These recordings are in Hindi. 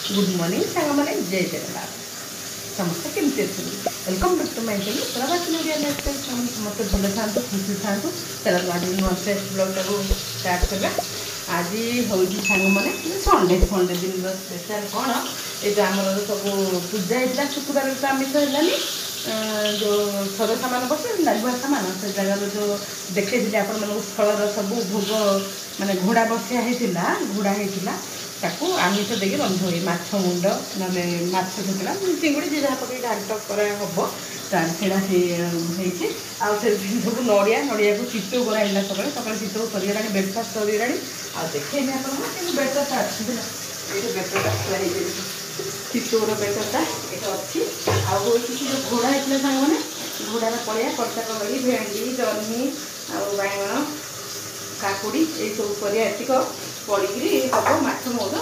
गुड मॉर्निंग सांग मैंने जय जगन्नाथ समस्त केमती अच्छे welcome back to my channel Prabasi media lifestyle समस्त भल था खुशी था चलो आज नुआ फ्रेश ब्लॉग स्टार्ट करवा आज हूँ सांग मैंने संडे संडे दिन स्पेशल कौन ये आमर सब पूजा होता शुक्रवार तो आमिष है जो सर सामान बस डालुआ सामान से जगार जो देखे आपण मैं फलर सब भोग माने घोड़ा बसिया होता घोड़ा होता ताकू आमिष देकी रंधा हुए माछ मुंड ना माछ थोड़ा चिंगुड़ी जी जहाँ पकड़ डाल हम से सब नड़िया नड़िया को चितौ कराइला सकाल सकाल चितौ सरीगला ब्रेकफास्ट सरीगला आ देखेनि आप ब्रेकफास्ट ब्रेकफास्ट चितौर ब्रेकफास्ट ये अच्छी आउ जो घोड़ा होता सांग मैंने घोड़ार पड़िया कटा कदली भेंडी जह्नी आगण काकुड़ी ये सब पर पड़ी हम माछ मौद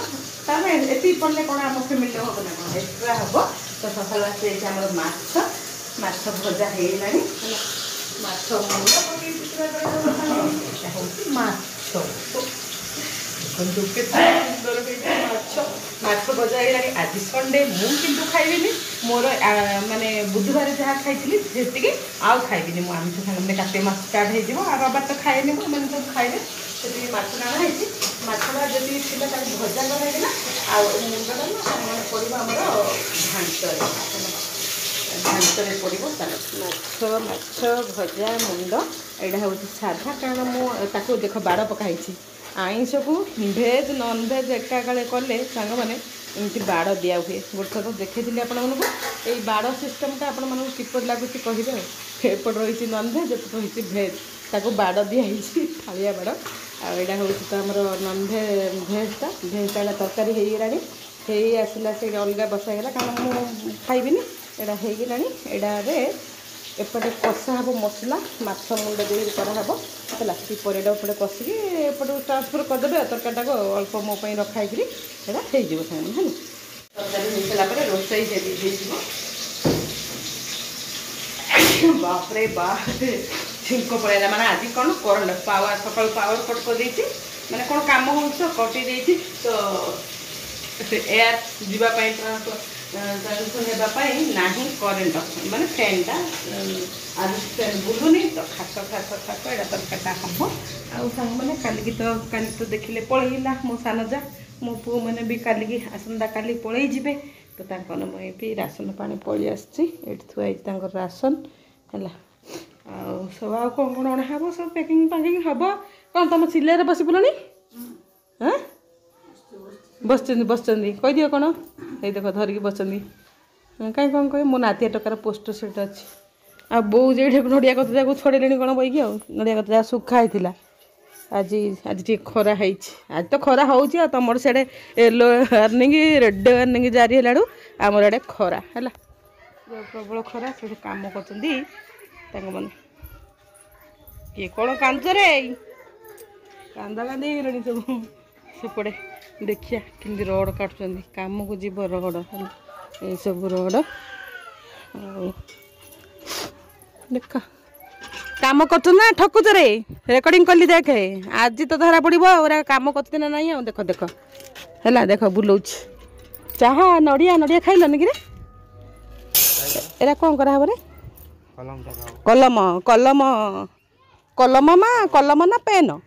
तार ये पड़े कौन आम फैमिली हम ना कौन एक्सट्रा हम तो सकाल आम माछ भजा होगा माछ माछ भजा है आज संडे मुझे खाइबी मोर माने बुधवार जहाँ खाई जी आउ खाइबी मुझे आमिष सांगे काटे मास स्टार्ट हो रबार तो खाएनि मैंने सब खाइबे से माछ नाना है माछटा जी थी भजा कराइला आंडा पड़ो आमर घांचरे पड़ो माछ भजा मुंड यहाँ हूँ साधा कारण मुझे देख बाड़ पकाई आईष को भेज नन भेज एका कले सांग मैंने एमती बाड़ दिया हुए गोटे थर देखी आपण यही बाड़ सिस्टमटा आपण मैं किपर लगुच कहे एपट रही नन भेज एपट रही भेज ताको बाड़ दिखाई थालिया बाड़ आईटा हूँ तो आमर नन भेजटा भेजटा तरकारी हो आसला से अलग बसाईगला कारण मुझे खाइबी यहाँ होगा यहाँ एपटे कषा हम मसला माछ मुंड दे कराब है परेटा उपटे कषिकी एपटे ट्रांसफर करदे तरकारीटा को अल्प मोपाई रखाई यहाँ हो सामने है तरकारी हो सारापर रोसई बापरे बाप छिंक पड़ेगा माने आज कौन करंट पावर सकाल पावर कट कर देती माने कौन काम हो कटे देती तो एयर जीवाई ट्रांसफर होगापाई ना करेन्ट माने फैनटा आज फैन बुलूनी तो खास खास खास यहाँ तरकारीटा हम आउ सांग मैंने काली तो देखिले पलैला मो सान जा मो पु मैंने भी काली आसंता काली पलि जीवे तो मुझे राशन पानी पलि आसी थुआई राशन है सब आ कौन कौन अणाब सब पैकिंग पैकिंग हम कौन तुम सिलाई बस पड़े हाँ बस कहीदिव कौन ये देख धरिकी बस कहीं कौन कह मो नातिया टकार पोस्टर सेट अच्छी आ बो जे नड़िया कथा को छड़े कौन बैकी नड़िया कथा सुखा होता आज आज टी खरा है आज तो खरा हो तुम सियाड़े येलो वार्निंग रेड वार्निंग जारी है आमर आड़े खरा है प्रबल खरा से कम कर किए कौन कांदरे कांदा कांदी सब सेपटे देखिया कि रड काटुं कम को जीव रगड़ ये सब रड देख कम कर ठकुच रे रेकर्डिंग कली देखे आज तो धरा पड़ा कम करते ना नहीं देख देख है देख बुलाऊँ चाहा नड़िया नड़िया खाइलन कि एरा कौन करा रे कलम कलम कलम माँ कलम ना पेन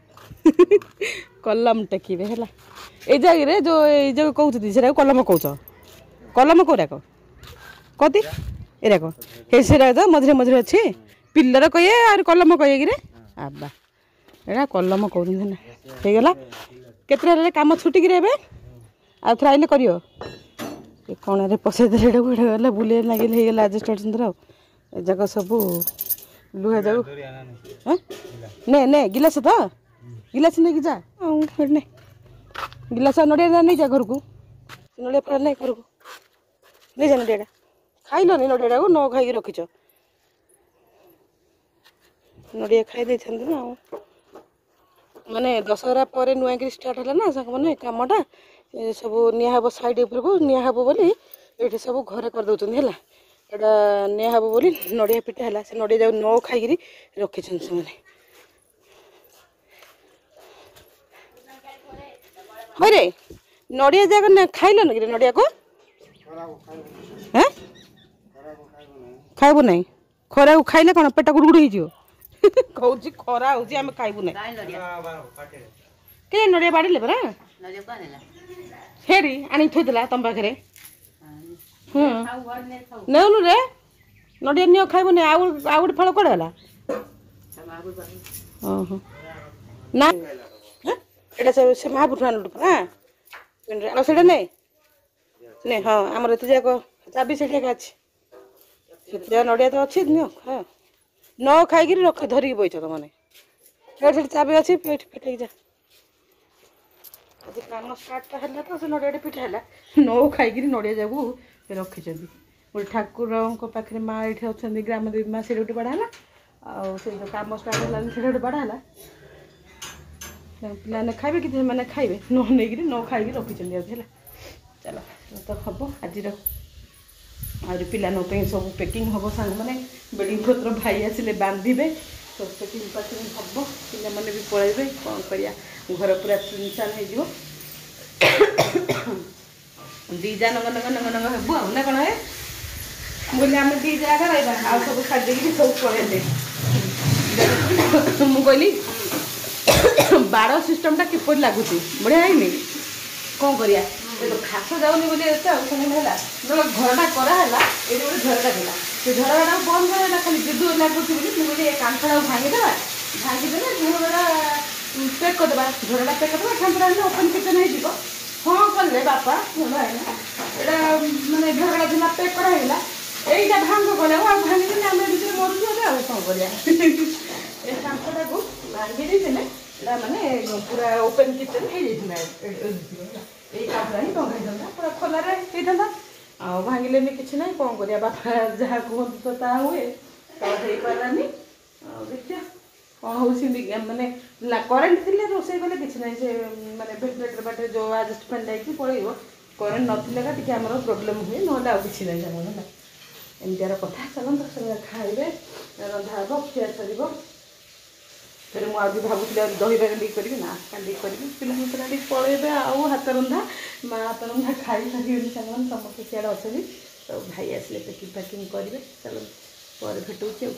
कलम टेकिबे है ये जगह जो ये जो कहते से कलम कौच कलम कौराक कति एराक हे तो मझे मझे अच्छे पिलर कहे आर कलम कहे कि आबा एरा कलम कहना होगला केतटा कम छुटिक आ थोड़ा आइले कर कण पसैदे गला बुले लगे होगला आजस्ट जगह सब लुहा जाऊ ने ने गिलास तो गिलास नहीं जा ने गिलास नड़िया नहीं जा घर को नड़िया फड़ा नहीं घर को नहीं जा नड़िया खाइल नहीं नड़िया को न खाई रखीच नड़िया खाई दे ना माने दशहरा पर नुआ कि स्टार्ट है ना मैंने कमटा सब निहब साइड उपर को निहब बोली ये सब घरे कर दौरान है यहाँ निहब बोली नड़िया पिटा है से नड़िया जाऊ न खाई रखी से हरे नड़िया जाक खाइल कि नड़िया को खाइबू ना खरा को खाइले कौन पेट गुड़गुड़ हो कौच खरा होमें खाइबू ना के नड़िया बाड़े परा फेरी आनी थोदेला तुम पाखे नेउनु रे नड़िया नियो खाइबू ना आउ गोटे फल कड़े गला ना एटा से महापुर ना से नहीं हाँ आमर एत जाक चाबी से अच्छी नड़िया तो अच्छी नियो हाँ न खाई रख धरिकी बैठ तुमने चाबी अच्छी पेट जा आज काम स्टार्ट है तो से नड़िया पिठा है न खाई नड़िया जाकू रखी गोटे ठाकुर पाखे माँ ये अच्छा ग्राम देवी माँ से गोटे बढ़ाला आउ से जो कम स्टार्ट है से गोटे बढ़ाला पे खाइबे कि मैंने खाइबे न खाई रखी चलो तो हम आज पिलान सब पैकिंग हम सांग मैंने बेडिंग पत्र भाई आसिले बांधे तो पैकिंग पैकिंग हम पिला मैंने भी पलैबे कौन करिया घर पूरा सुनसान हो दीजा नंग नंग नंग नंग हेबू आ ना कौन है बोले आम दी जगह रहा आ सब छाड़ी सब पलैले मुझे बाड़ सिस्टमटा किपर लगुच बढ़िया है कौन करिया घास जाऊनी बोली है घरटा कराला ये गोटे झरका था से झरका बंद कर खाली विद्युत लगुच मुझे कांथड़ा भांगीदे भांगीदे झरका पैक करदे झरका पैक करदे कांथड़ा ओपन किचन हो हाँ कले बापा यहाँ मानने झरका था पैक कराला यहीटा भांग कले भांगी आम भर मरुचे आ कौन कर कांथटा को भांगी देते माने पूरा ओपन किचन हो जाता ही टंगा पूरा खोलार होता आ भांगिले किसी ना कौन कर बापा जहाँ कहते तो ता हुए तो हो पारानी देखिए कौन हो मानने करेन्ट थी रोसे कले कि ना से मानने भेटिलेटर बाटे जो आजस्ट फैन जाकि पड़े करेन्ट ना टी आम प्रोब्लेम हुए ना आ कि ना जाना एमतीर कथा चलते खाइबे रंधा हम खिया सर फिर मुझे भावुली दही काली करी ना काली करी पिला पलैबे आउ हाथ रंधा माँ हाथ रंधा खाई सारी समस्त सियाड़े अच्छे तो भाई आसिले पैकिंग पैकिंग करेंगे चलो पर भेटूँ।